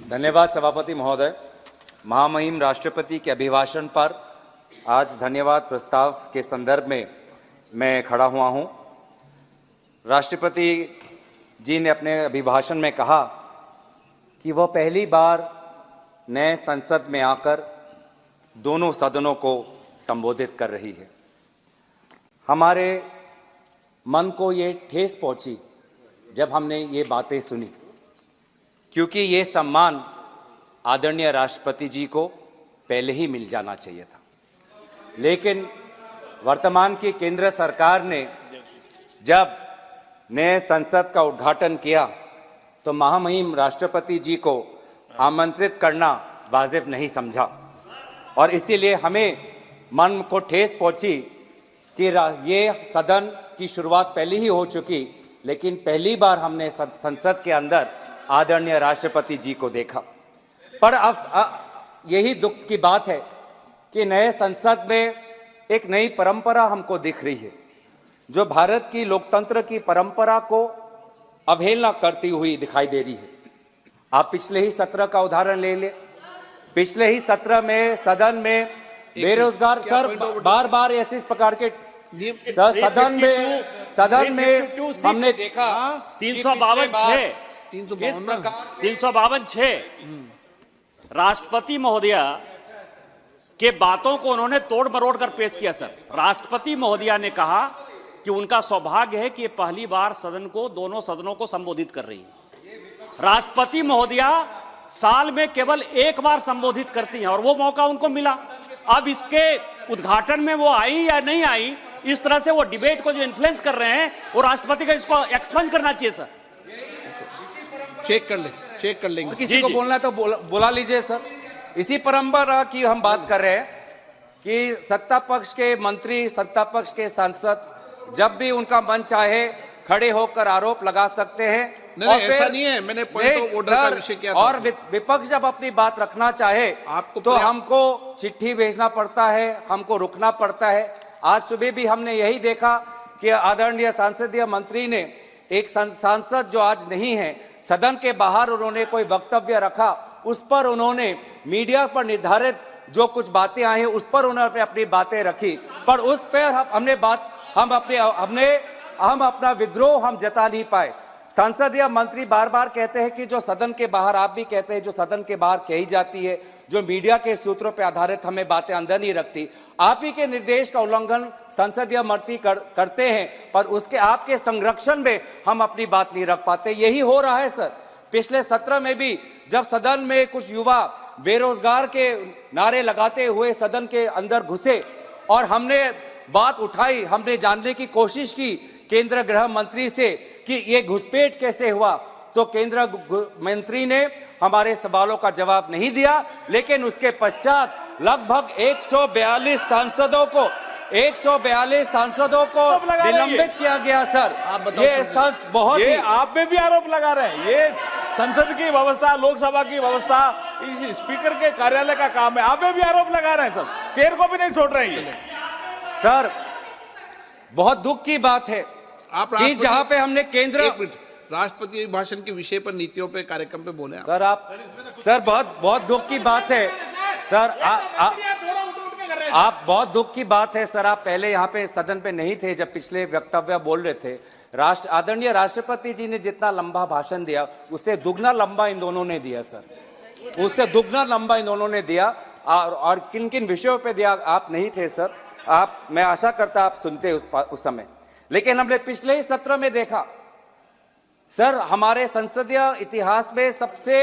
धन्यवाद सभापति महोदय। महामहिम राष्ट्रपति के अभिभाषण पर आज धन्यवाद प्रस्ताव के संदर्भ में मैं खड़ा हुआ हूं। राष्ट्रपति जी ने अपने अभिभाषण में कहा कि वह पहली बार नए संसद में आकर दोनों सदनों को संबोधित कर रही है। हमारे मन को ये ठेस पहुंची जब हमने ये बातें सुनी, क्योंकि ये सम्मान आदरणीय राष्ट्रपति जी को पहले ही मिल जाना चाहिए था। लेकिन वर्तमान की केंद्र सरकार ने जब नए संसद का उद्घाटन किया तो महामहिम राष्ट्रपति जी को आमंत्रित करना वाजिब नहीं समझा, और इसीलिए हमें मन को ठेस पहुंची कि ये सदन की शुरुआत पहले ही हो चुकी, लेकिन पहली बार हमने संसद के अंदर आदरणीय राष्ट्रपति जी को देखा। पर अब यही दुख की बात है कि नए संसद में एक नई परंपरा हमको दिख रही है, जो भारत की लोकतंत्र की परंपरा को अवहेलना करती हुई दिखाई दे रही है। आप पिछले ही सत्र का उदाहरण ले ले। पिछले ही सत्र में सदन में बेरोजगार बार बार ऐसे प्रकार के सदन में हमने देखा 352 राष्ट्रपति महोदया के बातों को उन्होंने तोड़ मरोड़ कर पेश किया। सर, राष्ट्रपति महोदया ने कहा कि उनका सौभाग्य है कि ये पहली बार सदन को, दोनों सदनों को संबोधित कर रही है। राष्ट्रपति महोदया साल में केवल एक बार संबोधित करती हैं और वो मौका उनको मिला। अब इसके उद्घाटन में वो आई या नहीं आई, इस तरह से वो डिबेट को जो इन्फ्लुएंस कर रहे हैं, वो राष्ट्रपति का इसको एक्सपंज करना चाहिए। सर, चेक कर लेंगे। किसी को बोलना है तो बुला लीजिए। सर, इसी परंपरा की हम बात कर रहे हैं कि सत्ता पक्ष के मंत्री, सत्ता पक्ष के सांसद जब भी उनका मन चाहे खड़े होकर आरोप लगा सकते हैं। नहीं, ऐसा नहीं है। मैंने पॉइंट ऑफ ऑर्डर का विषय किया था। और विपक्ष जब अपनी बात रखना चाहे तो हमको चिट्ठी भेजना पड़ता है, हमको रुकना पड़ता है। आज सुबह भी हमने यही देखा कि आदरणीय सांसदीय मंत्री ने एक सांसद जो आज नहीं है, सदन के बाहर उन्होंने कोई वक्तव्य रखा, उस पर उन्होंने मीडिया पर निर्धारित जो कुछ बातें आई हैं उस पर उन्होंने अपनी बातें रखी, पर उस पर हम अपना विद्रोह हम जता नहीं पाए। संसदीय मंत्री बार बार कहते हैं कि जो सदन के बाहर, आप भी कहते हैं जो सदन के बाहर कही जाती है, जो मीडिया के सूत्रों पर आधारित हमें बातें अंदर नहीं रखती। आप ही के निर्देश का उल्लंघन संसदीय मंत्री करते हैं, पर उसके आपके संरक्षण में हम अपनी बात नहीं रख पाते। यही हो रहा है। सर, पिछले सत्र में भी जब सदन में कुछ युवा बेरोजगार के नारे लगाते हुए सदन के अंदर घुसे और हमने बात उठाई, हमने जानने की कोशिश की केंद्र गृह मंत्री से कि ये घुसपैठ कैसे हुआ, तो केंद्र मंत्री ने हमारे सवालों का जवाब नहीं दिया। लेकिन उसके पश्चात लगभग 142 सांसदों को निलंबित किया गया। सर, ये बहुत ये आप पे भी आरोप लगा रहे हैं। ये संसद की व्यवस्था, लोकसभा की व्यवस्था, इस स्पीकर के कार्यालय का काम है। आप पे भी आरोप लगा रहे हैं। सर, चेयर को भी नहीं छोड़ रहे हैं। सर, बहुत दुख की बात है कि जहां पे हमने केंद्र राष्ट्रपति भाषण के विषय पर, नीतियों पे, कार्यक्रम पे बोले सर बहुत दुख की बात है। सर, आप बहुत दुख की बात है। सर, आप पहले यहाँ पे सदन पे नहीं थे जब पिछले वक्तव्य बोल रहे थे। आदरणीय राष्ट्रपति जी ने जितना लंबा भाषण दिया उससे दुगना लंबा इन दोनों ने दिया। सर, उससे दुगना लंबा इन दोनों ने दिया। और किन किन विषयों पे दिया आप नहीं थे। सर, मैं आशा करता आप सुनते उस समय। लेकिन हमने पिछले ही सत्र में देखा, सर, हमारे संसदीय इतिहास में सबसे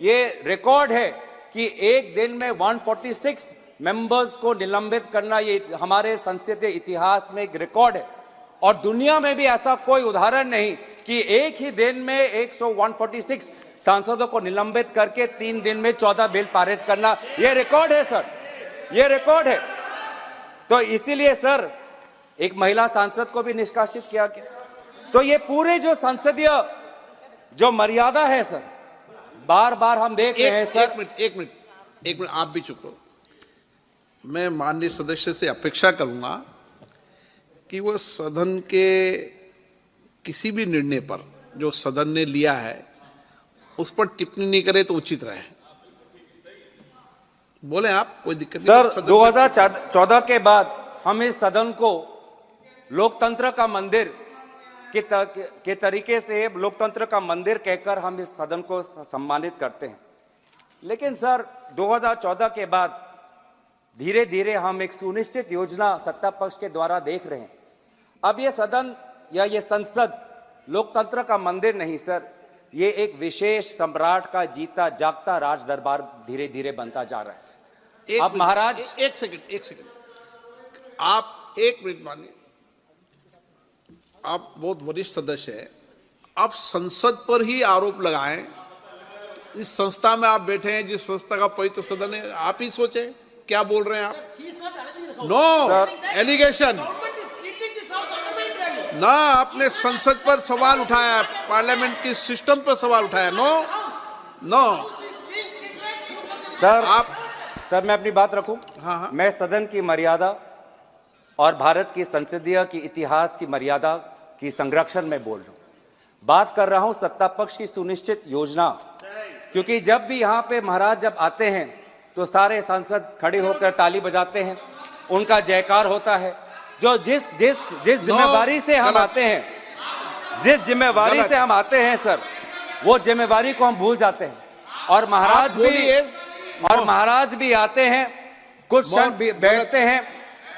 ये रिकॉर्ड है कि एक दिन में 146 मेंबर्स को निलंबित करना, ये हमारे संसदीय इतिहास में एक रिकॉर्ड है। और दुनिया में भी ऐसा कोई उदाहरण नहीं कि एक ही दिन में 146 सांसदों को निलंबित करके 3 दिन में 14 बिल पारित करना, ये रिकॉर्ड है। सर, ये रिकॉर्ड है। तो इसीलिए सर, एक महिला सांसद को भी निष्कासित किया गया। तो ये पूरे जो संसदीय जो मर्यादा है सर, बार बार हम देख रहे हैं। सर, एक मिनट आप भी चुप रहो। मैं माननीय सदस्य से अपेक्षा करूंगा कि वो सदन के किसी भी निर्णय पर जो सदन ने लिया है उस पर टिप्पणी नहीं करे तो उचित रहे। बोले आप, कोई दिक्कत नहीं। सर, 2014 के बाद हम इस सदन को लोकतंत्र का मंदिर के तरीके से लोकतंत्र का मंदिर कहकर हम इस सदन को सम्मानित करते हैं। लेकिन सर, 2014 के बाद धीरे धीरे हम एक सुनिश्चित योजना सत्ता पक्ष के द्वारा देख रहे हैं। अब ये सदन या ये संसद लोकतंत्र का मंदिर नहीं सर, ये एक विशेष सम्राट का जीता जागता राज दरबार धीरे धीरे बनता जा रहा है। अब महाराज, एक सेकंड, आप एक मिनट मानिए। आप बहुत वरिष्ठ सदस्य हैं, आप संसद पर ही आरोप लगाएं। इस संस्था में आप बैठे हैं, जिस संस्था का पवित्र सदन है, आप ही सोचे क्या बोल रहे हैं आप। नो एलिगेशन ना, आपने संसद पर सवाल उठाया, पार्लियामेंट की सिस्टम पर सवाल उठाया। नो सर मैं अपनी बात रखूं। हाँ। मैं सदन की मर्यादा और भारत की संसदीय की इतिहास की मर्यादा की संरक्षण में बोल रहा हूं। बात कर रहा हूं सत्ता पक्ष की सुनिश्चित योजना, क्योंकि जब भी यहां पे महाराज जब आते हैं तो सारे सांसद खड़े होकर ताली बजाते हैं, उनका जयकार होता है। जो जिस जिम्मेवारी से हम आते हैं, जिस जिम्मेवारी से हम आते हैं सर, वो जिम्मेवारी को हम भूल जाते हैं। और महाराज भी आते हैं, कुछ क्षण बैठते हैं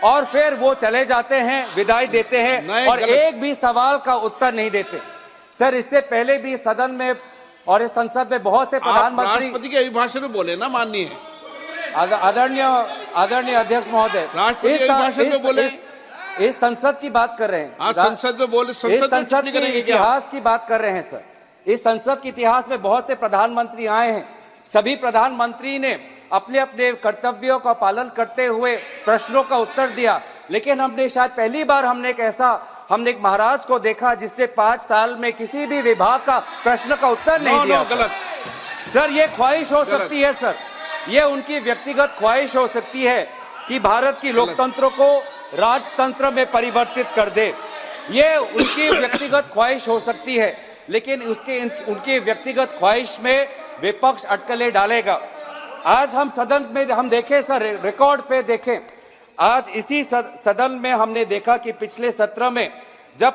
और फिर वो चले जाते हैं, विदाई देते हैं और एक भी सवाल का उत्तर नहीं देते। सर, इससे पहले भी सदन में और इस संसद में बहुत से प्रधानमंत्री राष्ट्रपति के अभिभाषण में बोले ना, माननीय आदरणीय अध्यक्ष महोदय, इस संसद की बात कर रहे हैं। संसद में बोले, संसद के इतिहास की बात कर रहे हैं सर। इस संसद के इतिहास में बहुत से प्रधानमंत्री आए हैं, सभी प्रधानमंत्री ने अपने अपने कर्तव्यों का पालन करते हुए प्रश्नों का उत्तर दिया। लेकिन हमने शायद पहली बार हमने एक महाराज को देखा जिसने 5 साल में किसी भी विभाग का प्रश्न का उत्तर नहीं दिया। गलत सर, ये ख्वाहिश हो सकती है सर, ये उनकी व्यक्तिगत ख्वाहिश हो सकती है कि भारत की लोकतंत्र को राजतंत्र में परिवर्तित कर दे। ये उनकी व्यक्तिगत ख्वाहिश हो सकती है, लेकिन उनकी व्यक्तिगत ख्वाहिश में विपक्ष अटकलें डालेगा। आज हम सदन में हम देखें सर, रिकॉर्ड पे देखें, आज इसी सदन में हमने देखा कि पिछले सत्र में जब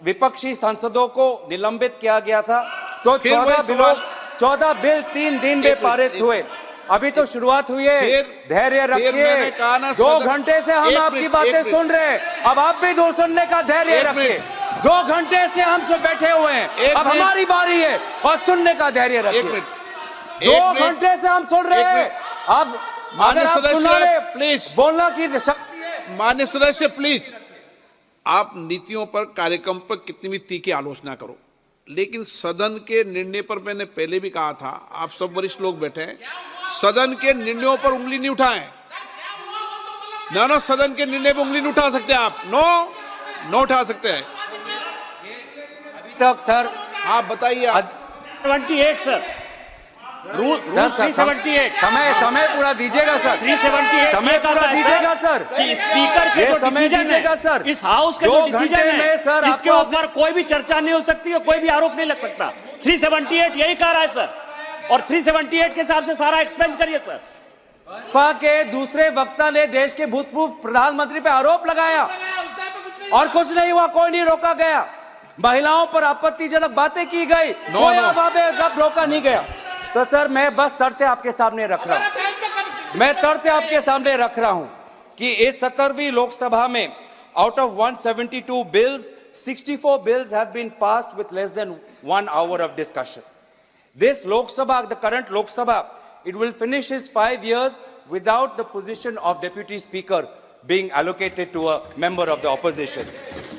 विपक्षी सांसदों को निलंबित किया गया था तो 14 बिल 3 दिन में पारित हुए। अभी तो शुरुआत हुई है, धैर्य रखिए। 2 घंटे से हम आपकी बातें सुन रहे हैं, अब आप भी दूर सुनने का धैर्य रखिए। 2 घंटे से हम सब बैठे हुए हैं, अब हमारी बारी है और सुनने का धैर्य रखिए। 2 घंटे से हम सुन रहे हैं, अब माननीय सदस्य प्लीज, बोलना की शक्ति है। माननीय सदस्य प्लीज, आप नीतियों पर, कार्यक्रम पर कितनी भी तीखी आलोचना करो, लेकिन सदन के निर्णय पर मैंने पहले भी कहा था, आप सब वरिष्ठ लोग बैठे हैं, सदन के निर्णयों पर उंगली नहीं उठाएं। ना सदन के निर्णय पर उंगली नहीं उठा सकते आप। नो उठा सकते हैं अभी तक सर। आप बताइए। 78 सर, रूल 378। समय पूरा दीजिएगा सर। 378 समय पूरा दीजिएगा सर। स्पीकर के जो डिसीजन है सर, इस हाउस का जो डिसीजन है सर, इसके ऊपर कोई भी चर्चा नहीं हो सकती है, कोई भी आरोप नहीं लग सकता। 378 यही कह रहा है सर, और 378 के हिसाब से सारा एक्सपेंस करिए सर। भाजपा के दूसरे वक्ता ने देश के भूतपूर्व प्रधानमंत्री पे आरोप लगाया और कुछ नहीं हुआ, कोई नहीं रोका गया। महिलाओं पर आपत्तिजनक बातें की गई, कोई अब रोका नहीं गया। तो सर, मैं बस तथ्य आपके सामने रख रहा हूं, मैं तथ्य आपके सामने रख रहा हूं कि इस 17वीं लोकसभा में out of 172 bills, 64 bills have been passed with less than 1 hour of discussion. This Lok Sabha, the current Lok Sabha, it will finish its 5 years without the position of Deputy Speaker being allocated to a member of the opposition.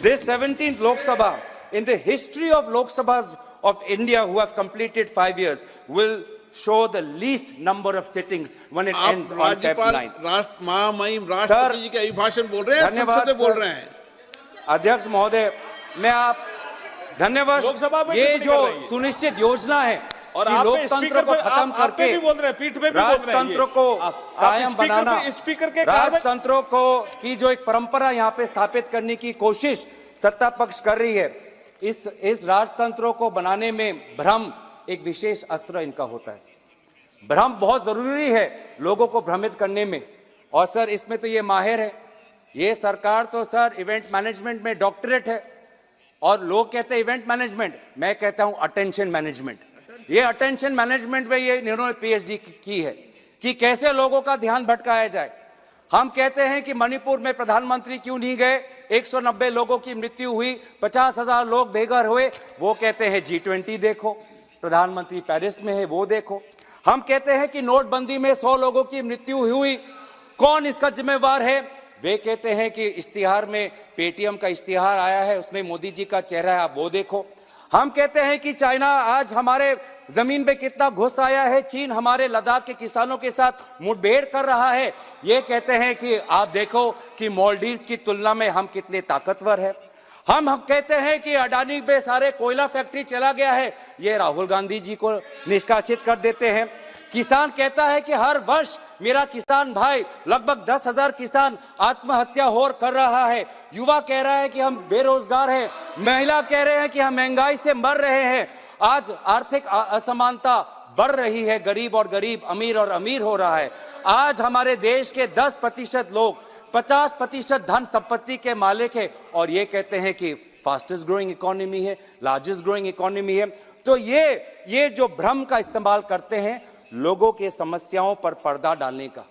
This 17th Lok Sabha, in the history of Lok Sabhas of India who have completed 5 years, will show the least number of sittings when it ends on Feb 9th. महामहिम राष्ट्रपति जी के अभिभाषण बोल रहे हैं, संसद में बोल रहे हैं। अध्यक्ष महोदय, मैं आप धन्यवाद। लोकसभा में ये जो सुनिश्चित योजना है और कि लोकतंत्र को खत्म करके बोल रहे हैं, पीठ पे भी राजतंत्र को कायम बनाना, स्पीकर के राजतंत्र को की जो एक परंपरा यहाँ पे स्थापित करने की कोशिश सत्ता पक्ष कर रही है, इस राजतंत्रों को बनाने में भ्रम एक विशेष अस्त्र इनका होता है। भ्रम बहुत जरूरी है लोगों को भ्रमित करने में, और सर इसमें तो ये माहिर है। ये सरकार तो सर इवेंट मैनेजमेंट में डॉक्टरेट है, और लोग कहते हैं इवेंट मैनेजमेंट, मैं कहता हूं अटेंशन मैनेजमेंट। ये अटेंशन मैनेजमेंट में ये इन्होंने पीएचडी की है कि कैसे लोगों का ध्यान भटकाया जाए। हम कहते हैं कि मणिपुर में प्रधानमंत्री क्यों नहीं गए, 190 लोगों की मृत्यु हुई, 50,000 लोग बेघर हुए। वो कहते हैं G20 देखो, प्रधानमंत्री पेरिस में है वो देखो। हम कहते हैं कि नोटबंदी में 100 लोगों की मृत्यु हुई, कौन इसका जिम्मेवार है। वे कहते हैं कि इश्तिहार में पेटीएम का इश्तिहार आया है, उसमें मोदी जी का चेहरा है, आप वो देखो। हम कहते हैं कि चाइना आज हमारे जमीन पे कितना घुस आया है, चीन हमारे लद्दाख के किसानों के साथ मुठभेड़ कर रहा है। ये कहते हैं कि आप देखो कि मालदीव्स की तुलना में हम कितने ताकतवर हैं। हम कहते हैं कि अडानी पे सारे कोयला फैक्ट्री चला गया है, ये राहुल गांधी जी को निष्कासित कर देते हैं। किसान कहता है कि हर वर्ष मेरा किसान भाई लगभग 10,000 किसान आत्महत्या हो कर रहा है। युवा कह रहा है कि हम बेरोजगार हैं, महिला कह रहे हैं कि हम महंगाई से मर रहे हैं। आज आर्थिक असमानता बढ़ रही है, गरीब और गरीब, अमीर और अमीर हो रहा है। आज हमारे देश के 10% लोग 50% धन संपत्ति के मालिक है, और ये कहते हैं कि फास्टेस्ट ग्रोइंग इकोनॉमी है, लार्जेस्ट ग्रोइंग इकोनॉमी है। तो ये जो भ्रम का इस्तेमाल करते हैं लोगों के समस्याओं पर पर्दा डालने का,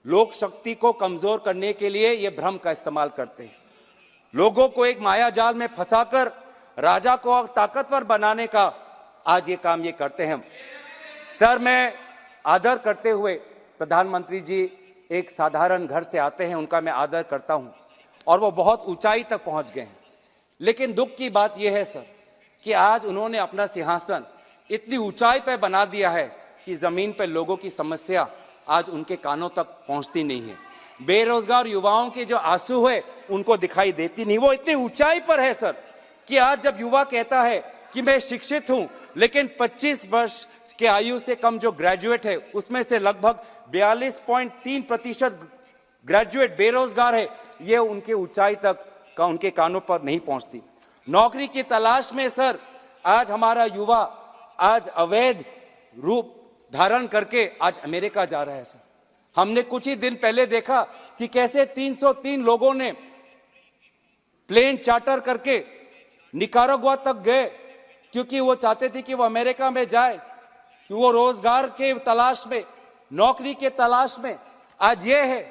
लोक शक्ति को कमजोर करने के लिए ये भ्रम का इस्तेमाल करते हैं। लोगों को एक माया जाल में फंसाकर राजा को ताकतवर बनाने का आज ये काम ये करते हैं। सर मैं आदर करते हुए, प्रधानमंत्री जी एक साधारण घर से आते हैं, उनका मैं आदर करता हूं, और वो बहुत ऊंचाई तक पहुंच गए हैं। लेकिन दुख की बात यह है सर कि आज उन्होंने अपना सिंहासन इतनी ऊंचाई पर बना दिया है कि जमीन पर लोगों की समस्या आज उनके कानों तक पहुंचती नहीं है। बेरोजगार युवाओं के जो आंसू है उनको दिखाई देती नहीं। वो इतनी ऊंचाई पर है सर कि आज जब युवा कहता है कि मैं शिक्षित हूं, लेकिन 25 वर्ष के आयु से कम जो ग्रेजुएट है उसमें से लगभग 42.3% ग्रेजुएट बेरोजगार है, ये उनके ऊंचाई तक का उनके कानों पर नहीं पहुंचती। नौकरी की तलाश में सर आज हमारा युवा आज अवैध रूप धारण करके आज अमेरिका जा रहा है सर। हमने कुछ ही दिन पहले देखा कि कैसे 303 लोगों ने प्लेन चार्टर करके निकारागुआ तक गए, क्योंकि वो चाहते थे कि वो अमेरिका में जाए, कि वो रोजगार के तलाश में, नौकरी के तलाश में। आज ये है,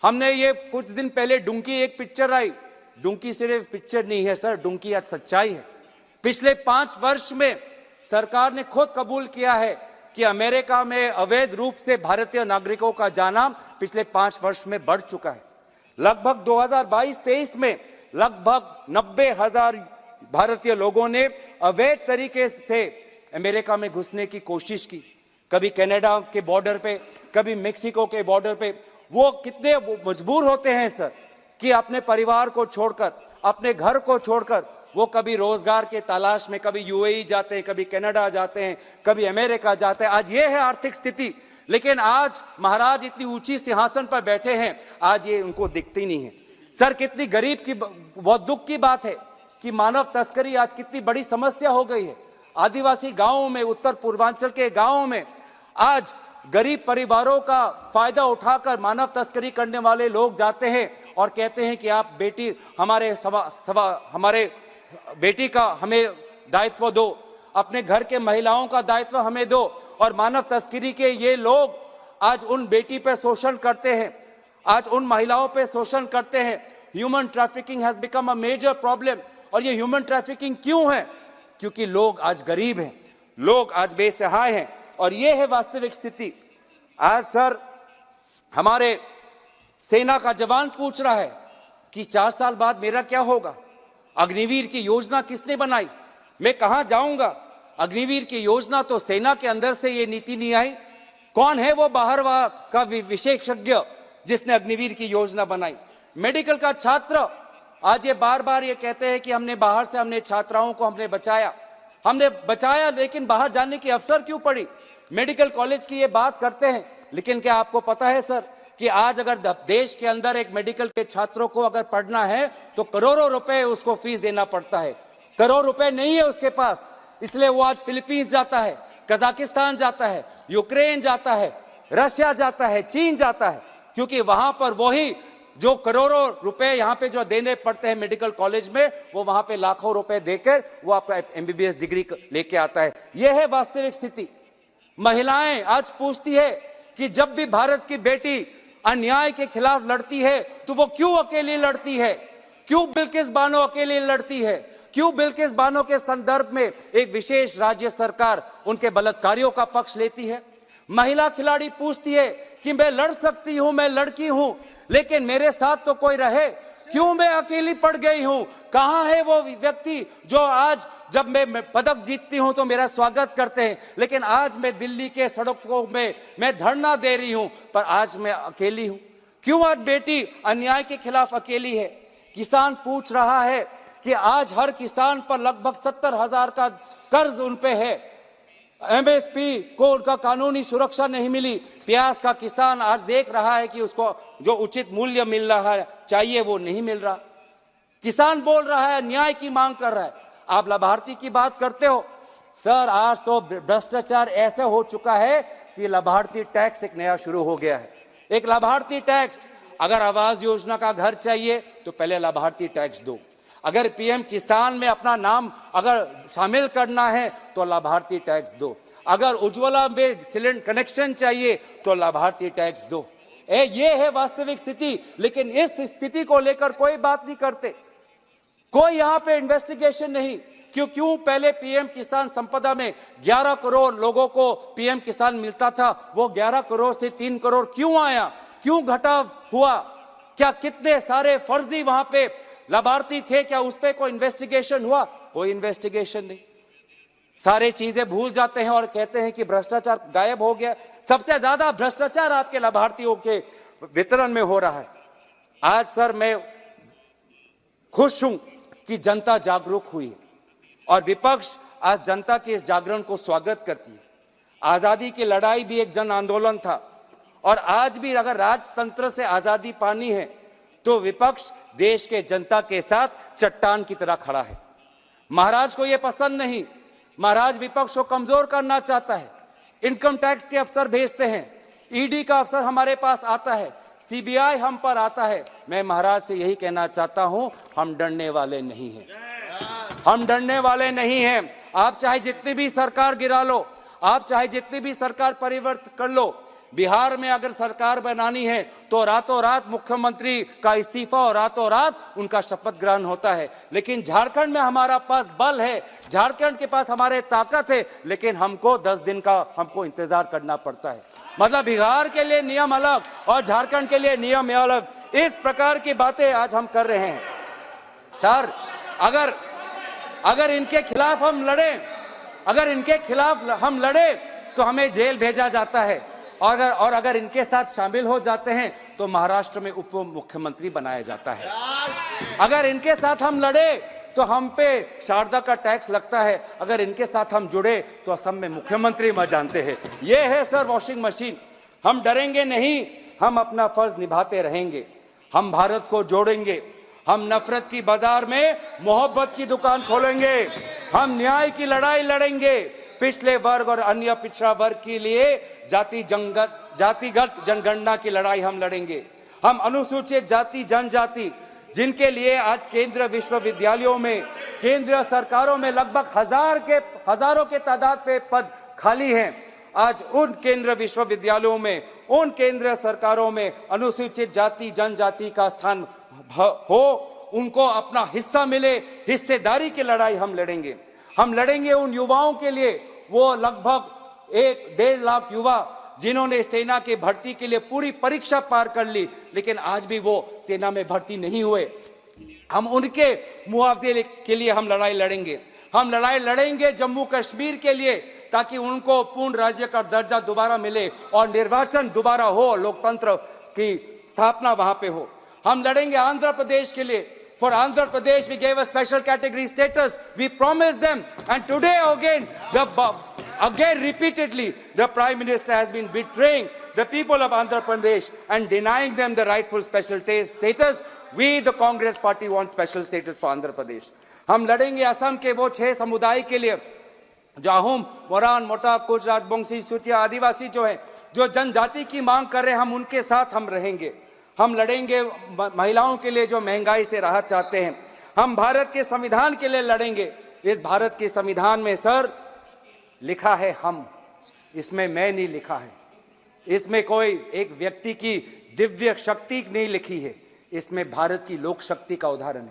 हमने ये कुछ दिन पहले डुंकी एक पिक्चर आई, डुंकी सिर्फ पिक्चर नहीं है सर, डुंकी आज सच्चाई है। पिछले 5 वर्ष में सरकार ने खुद कबूल किया है कि अमेरिका में अवैध रूप से भारतीय नागरिकों का जाना पिछले 5 वर्ष में बढ़ चुका है। लगभग 2022-23 में लगभग 90,000 भारतीय लोगों ने अवैध तरीके से अमेरिका में घुसने की कोशिश की, कभी कनाडा के बॉर्डर पे, कभी मेक्सिको के बॉर्डर पे। वो कितने मजबूर होते हैं सर कि अपने परिवार को छोड़कर, अपने घर को छोड़कर वो कभी रोजगार के तलाश में कभी यूएई जाते हैं, कभी कनाडा जाते हैं, कभी अमेरिका जाते हैं। आज ये है आर्थिक स्थिति। लेकिन आज महाराज इतनी ऊंची सिंहासन पर बैठे हैं, आज ये उनको दिखती नहीं है। सर कितनी गरीब की, बहुत दुख की बात है कि मानव तस्करी आज कितनी बड़ी समस्या हो गई है। आदिवासी गांवों में, उत्तर पूर्वांचल के गांवों में आज गरीब परिवारों का फायदा उठाकर मानव तस्करी करने वाले लोग जाते हैं और कहते हैं कि आप बेटी हमारे बेटी का हमें दायित्व दो, अपने घर के महिलाओं का दायित्व हमें दो। और मानव तस्करी के ये लोग आज उन बेटी पे शोषण करते हैं, आज उन महिलाओं पे शोषण करते हैं। Human trafficking has become a major problem. और ये ह्यूमन ट्रैफिकिंग क्यों है? क्योंकि लोग आज गरीब हैं, लोग आज बेसहाय हैं, और ये है वास्तविक स्थिति। आज सर हमारे सेना का जवान पूछ रहा है कि 4 साल बाद मेरा क्या होगा? अग्निवीर की योजना किसने बनाई? मैं कहां जाऊंगा? अग्निवीर की योजना तो सेना के अंदर से ये नीति नहीं आई। कौन है वो बाहर का विशेषज्ञ जिसने अग्निवीर की योजना बनाई? मेडिकल का छात्र आज ये बार बार ये कहते हैं कि हमने बाहर से हमने छात्राओं को हमने बचाया, लेकिन बाहर जाने की अवसर क्यों पड़ी? मेडिकल कॉलेज की ये बात करते हैं, लेकिन क्या आपको पता है सर कि आज अगर देश के अंदर एक मेडिकल के छात्रों को अगर पढ़ना है तो करोड़ों रुपए उसको फीस देना पड़ता है। करोड़ रुपए नहीं है उसके पास। इसलिए वो आज फिलीपींस जाता है, कजाकिस्तान जाता है, यूक्रेन जाता है, रशिया जाता है, चीन जाता है, क्योंकि वहां पर वही जो करोड़ों रुपए यहां पे जो देने पड़ते हैं मेडिकल कॉलेज में, वो वहां पे लाखों रुपए देकर वो अपना एमबीबीएस डिग्री लेके आता है। यह है वास्तविक स्थिति। महिलाएं आज पूछती है कि जब भी भारत की बेटी अन्याय के खिलाफ लड़ती है तो वो क्यों अकेली लड़ती है, क्यों बिल्किस बानो अकेली लड़ती है, क्यों बिल्किस बानो के संदर्भ में एक विशेष राज्य सरकार उनके बलात्कारियों का पक्ष लेती है। महिला खिलाड़ी पूछती है कि मैं लड़ सकती हूं, मैं लड़की हूं, लेकिन मेरे साथ तो कोई रहे, क्यों मैं अकेली पड़ गई हूं। कहां है वो व्यक्ति जो आज जब मैं पदक जीतती हूं तो मेरा स्वागत करते हैं, लेकिन आज मैं दिल्ली के सड़कों में मैं धरना दे रही हूं पर आज मैं अकेली हूं। क्यों आज बेटी अन्याय के खिलाफ अकेली है। किसान पूछ रहा है कि आज हर किसान पर लगभग 70,000 का कर्ज उन पे है, एमएसपी को उनका कानूनी सुरक्षा नहीं मिली। प्याज का किसान आज देख रहा है कि उसको जो उचित मूल्य मिल रहा है चाहिए वो नहीं मिल रहा। किसान बोल रहा है, न्याय की मांग कर रहा है। आप लाभार्थी की बात करते हो सर, आज तो भ्रष्टाचार ऐसा हो चुका है कि लाभार्थी टैक्स एक नया शुरू हो गया है। एक लाभार्थी टैक्स, अगर आवास योजना का घर चाहिए तो पहले लाभार्थी टैक्स दो, अगर पीएम किसान में अपना नाम अगर शामिल करना है तो लाभार्थी टैक्स दो, अगर उज्ज्वला में सिलेंडर कनेक्शन चाहिए तो लाभार्थी टैक्स दो। ये है वास्तविक स्थिति। लेकिन इस स्थिति को लेकर कोई बात नहीं करते, कोई यहां पे इन्वेस्टिगेशन नहीं। क्यों पहले पीएम किसान संपदा में 11 करोड़ लोगों को पीएम किसान मिलता था, वो 11 करोड़ से 3 करोड़ क्यों आया, क्यों घटाव हुआ, क्या कितने सारे फर्जी वहां पे लाभार्थी थे, क्या उस पर कोई इन्वेस्टिगेशन हुआ? कोई इन्वेस्टिगेशन नहीं। सारे चीजें भूल जाते हैं और कहते हैं कि भ्रष्टाचार गायब हो गया। सबसे ज्यादा भ्रष्टाचार आपके लाभार्थियों के वितरण में हो रहा है। आज सर मैं खुश हूं कि जनता जागरूक हुई है और विपक्ष आज जनता के इस जागरण को स्वागत करती है। आजादी की लड़ाई भी एक जन आंदोलन था और आज भी अगर राजतंत्र से आजादी पानी है तो विपक्ष देश के जनता के साथ चट्टान की तरह खड़ा है। महाराज को यह पसंद नहीं, महाराज विपक्ष को कमजोर करना चाहता है। इनकम टैक्स के अफसर भेजते हैं, ईडी का अफसर हमारे पास आता है, सीबीआई हम पर आता है। मैं महाराज से यही कहना चाहता हूं, हम डरने वाले नहीं हैं, हम डरने वाले नहीं हैं। आप चाहे जितनी भी सरकार गिरा लो, आप चाहे जितनी भी सरकार परिवर्तन कर लो, बिहार में अगर सरकार बनानी है तो रातों रात मुख्यमंत्री का इस्तीफा और रातों रात उनका शपथ ग्रहण होता है। लेकिन झारखंड में हमारा पास बल है, झारखंड के पास हमारे ताकत है, लेकिन हमको 10 दिन का हमको इंतजार करना पड़ता है। मतलब बिहार के लिए नियम अलग और झारखंड के लिए नियम अलग। इस प्रकार की बातें आज हम कर रहे हैं। सर अगर इनके खिलाफ हम लड़े, अगर इनके खिलाफ हम लड़े तो हमें जेल भेजा जाता है और अगर इनके साथ शामिल हो जाते हैं तो महाराष्ट्र में उप मुख्यमंत्री बनाया जाता है। अगर इनके साथ हम लड़े तो हम पे शारदा का टैक्स लगता है, अगर इनके साथ हम जुड़े तो असम में मुख्यमंत्री मर जानते हैं। ये है सर वॉशिंग मशीन। हम डरेंगे नहीं, हम अपना फर्ज निभाते रहेंगे, हम भारत को जोड़ेंगे, हम नफरत की बाजार में मोहब्बत की दुकान खोलेंगे, हम न्याय की लड़ाई लड़ेंगे, पिछले वर्ग और अन्य पिछड़ा वर्ग के लिए जातिगत जनगणना की लड़ाई हम लड़ेंगे। हम अनुसूचित जाति जनजाति जिनके लिए आज केंद्रीय विश्वविद्यालयों में, केंद्रीय सरकारों में लगभग हजारों के तादाद पे पद खाली हैं, आज उन केंद्रीय विश्वविद्यालयों में, उन केंद्रीय सरकारों में अनुसूचित जाति जनजाति का स्थान हो, उनको अपना हिस्सा मिले, हिस्सेदारी की लड़ाई हम लड़ेंगे। हम लड़ेंगे उन युवाओं के लिए, वो लगभग 1-1.5 लाख युवा जिन्होंने सेना के भर्ती के लिए पूरी परीक्षा पार कर ली, लेकिन आज भी वो सेना में भर्ती नहीं हुए। हम उनके मुआवजे के लिए हम लड़ाई लड़ेंगे। हम लड़ाई लड़ेंगे जम्मू कश्मीर के लिए, ताकि उनको पूर्ण राज्य का दर्जा दोबारा मिले और निर्वाचन दोबारा हो, लोकतंत्र की स्थापना वहां पे हो। हम लड़ेंगे आंध्र प्रदेश के लिए। For Andhra Pradesh, we gave a special category status. We promised them, and today again repeatedly, the Prime Minister has been betraying the people of Andhra Pradesh and denying them the rightful special status. We, the Congress Party, want special status for Andhra Pradesh. हम लड़ेंगे असम के वो 6 समुदाय के लिए जाहुम, मोरान, मोटा, कुछ, राजवंशी, सूतिया, आदिवासी जो है, जो जनजाति की मांग कर रहे हैं, हम उनके साथ हम रहेंगे। हम लड़ेंगे महिलाओं के लिए जो महंगाई से राहत चाहते हैं। हम भारत के संविधान के लिए लड़ेंगे। इस भारत के संविधान में सर लिखा है हम, इसमें मैं नहीं लिखा है। इसमें कोई एक व्यक्ति की दिव्य शक्ति नहीं लिखी है, इसमें भारत की लोक शक्ति का उदाहरण है।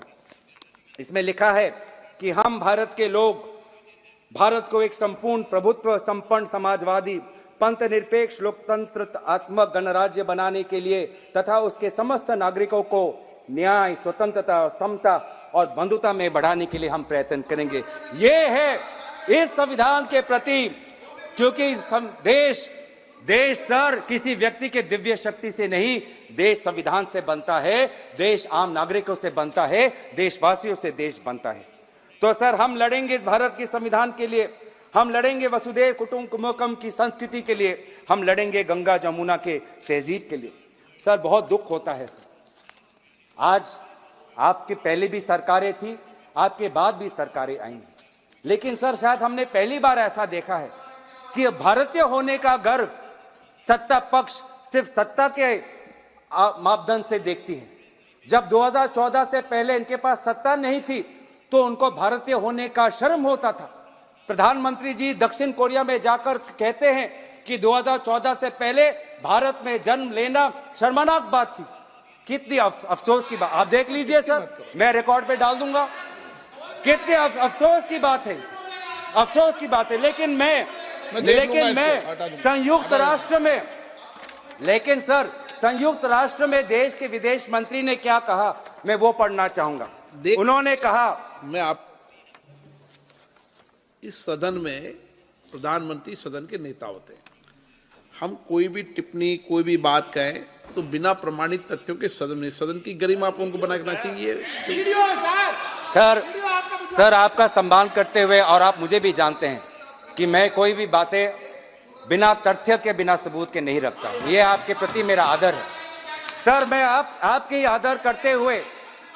इसमें लिखा है कि हम भारत के लोग भारत को एक संपूर्ण प्रभुत्व संपन्न समाजवादी पंथ निरपेक्ष लोकतंत्रात्मक गणराज्य बनाने के लिए तथा उसके समस्त नागरिकों को न्याय, स्वतंत्रता, समता और बंधुता में बढ़ाने के लिए हम प्रयत्न करेंगे। ये है इस संविधान के प्रति, क्योंकि देश सर किसी व्यक्ति के दिव्य शक्ति से नहीं, देश संविधान से बनता है, देश आम नागरिकों से बनता है, देशवासियों से देश बनता है। तो सर हम लड़ेंगे इस भारत के संविधान के लिए, हम लड़ेंगे वसुधैव कुटुंबकम की संस्कृति के लिए, हम लड़ेंगे गंगा जमुना के तहजीब के लिए। सर बहुत दुख होता है सर, आज आपके पहले भी सरकारें थी, आपके बाद भी सरकारें आई, लेकिन सर शायद हमने पहली बार ऐसा देखा है कि भारतीय होने का गर्व सत्ता पक्ष सिर्फ सत्ता के मापदंड से देखती है। जब 2014 से पहले इनके पास सत्ता नहीं थी तो उनको भारतीय होने का शर्म होता था। प्रधानमंत्री जी दक्षिण कोरिया में जाकर कहते हैं कि 2014 से पहले भारत में जन्म लेना शर्मनाक बात थी। कितनी अफसोस की बात, आप देख लीजिए सर, मैं रिकॉर्ड पे डाल दूंगा। कितने अफसोस की बात है, अफसोस की बात है। लेकिन मैं संयुक्त राष्ट्र में देश के विदेश मंत्री ने क्या कहा, मैं वो पढ़ना चाहूंगा। उन्होंने कहा, इस सदन में प्रधानमंत्री सदन के नेता होते हैं, हम कोई भी टिप्पणी कोई भी बात कहें तो बिना प्रमाणित तथ्यों के सदन की गरिमा आप उनको बनाना चाहिए। सर आपका सम्मान करते हुए, और आप मुझे भी जानते हैं कि मैं कोई भी बातें बिना तथ्य के बिना सबूत के नहीं रखता, ये आपके प्रति मेरा आदर है। सर मैं आपके ही आदर करते हुए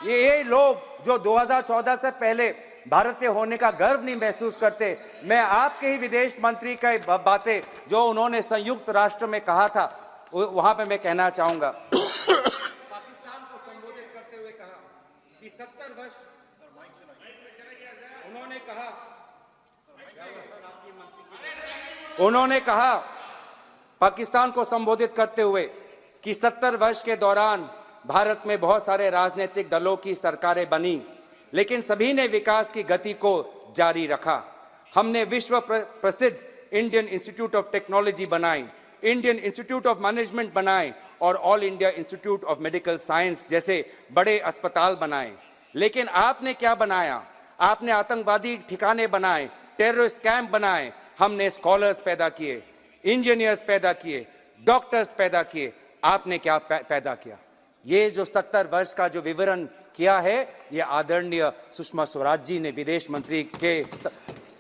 ये लोग जो 2014 से पहले भारतीय होने का गर्व नहीं महसूस करते, मैं आपके ही विदेश मंत्री की बातें जो उन्होंने संयुक्त राष्ट्र में कहा था वहां पे मैं कहना चाहूंगा। पाकिस्तान को संबोधित करते हुए कहा कि 70 वर्ष उन्होंने कहा पाकिस्तान को संबोधित करते हुए कि 70 वर्ष के दौरान भारत में बहुत सारे राजनीतिक दलों की सरकारें बनी, लेकिन सभी ने विकास की गति को जारी रखा। हमने विश्व प्रसिद्ध इंडियन इंस्टीट्यूट ऑफ टेक्नोलॉजी बनाई, इंडियन इंस्टीट्यूट ऑफ मैनेजमेंट बनाए और all India institute of medical science जैसे बड़े अस्पताल बनाए। लेकिन आपने क्या बनाया? आपने आतंकवादी ठिकाने बनाए, टेररिस्ट कैंप बनाए। हमने स्कॉलर्स पैदा किए, इंजीनियर्स पैदा किए, डॉक्टर्स पैदा किए। आपने क्या पैदा किया? ये जो 70 वर्ष का जो विवरण किया है, ये आदरणीय सुषमा स्वराज जी ने विदेश मंत्री के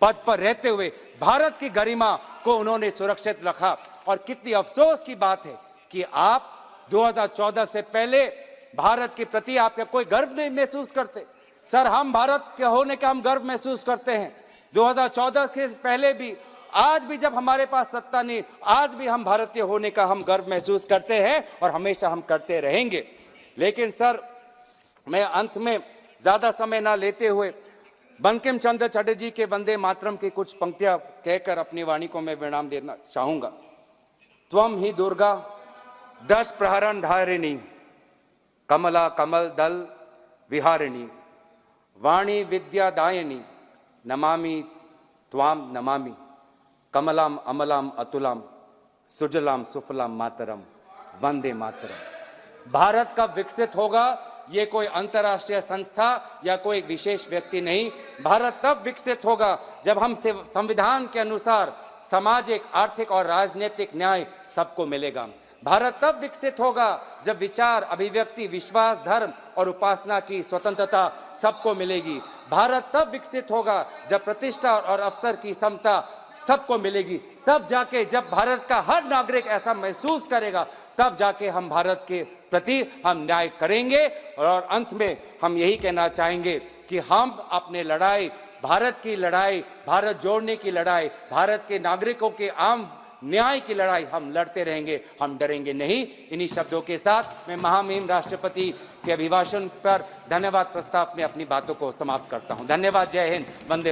पद पर रहते हुए भारत की गरिमा को उन्होंने सुरक्षित रखा। और कितनी अफसोस की बात है कि आप 2014 से पहले भारत के प्रति आप कोई गर्व नहीं महसूस करते। सर हम भारत के होने का हम गर्व महसूस करते हैं। 2014 के पहले भी, आज भी जब हमारे पास सत्ता नहीं, आज भी हम भारतीय होने का हम गर्व महसूस करते हैं और हमेशा हम करते रहेंगे। लेकिन सर मैं अंत में ज्यादा समय ना लेते हुए बंकिम चंद्र चटर्जी के वंदे मातरम की कुछ पंक्तियां कहकर अपनी वाणी को मैं विराम देना चाहूंगा। त्वम ही दुर्गा दश प्रहरण धारिणी, कमला कमल दल विहारिणी, वाणी विद्यादायिनी, नमामि त्वाम नमामि, कमलाम अमलाम अतुलाम, सुजलाम सुफलाम मातरम, वंदे मातरम। भारत कब विकसित होगा? ये कोई अंतर्राष्ट्रीय संस्था या कोई विशेष व्यक्ति नहीं। भारत तब विकसित होगा जब हम संविधान के अनुसार सामाजिक, आर्थिक और राजनीतिक न्याय सबको मिलेगा। भारत तब विकसित होगा जब विचार, अभिव्यक्ति, विश्वास, धर्म और उपासना की स्वतंत्रता सबको मिलेगी। भारत तब विकसित होगा जब प्रतिष्ठा और अवसर की समता सबको मिलेगी। तब जाके जब भारत का हर नागरिक ऐसा महसूस करेगा, तब जाके हम भारत के प्रति हम न्याय करेंगे। और अंत में हम यही कहना चाहेंगे कि हम अपने लड़ाई भारत की लड़ाई, भारत जोड़ने की लड़ाई, भारत के नागरिकों के आम न्याय की लड़ाई हम लड़ते रहेंगे, हम डरेंगे नहीं। इन्हीं शब्दों के साथ मैं महामहिम राष्ट्रपति के अभिभाषण पर धन्यवाद प्रस्ताव में अपनी बातों को समाप्त करता हूं। धन्यवाद। जय हिंद। वंदे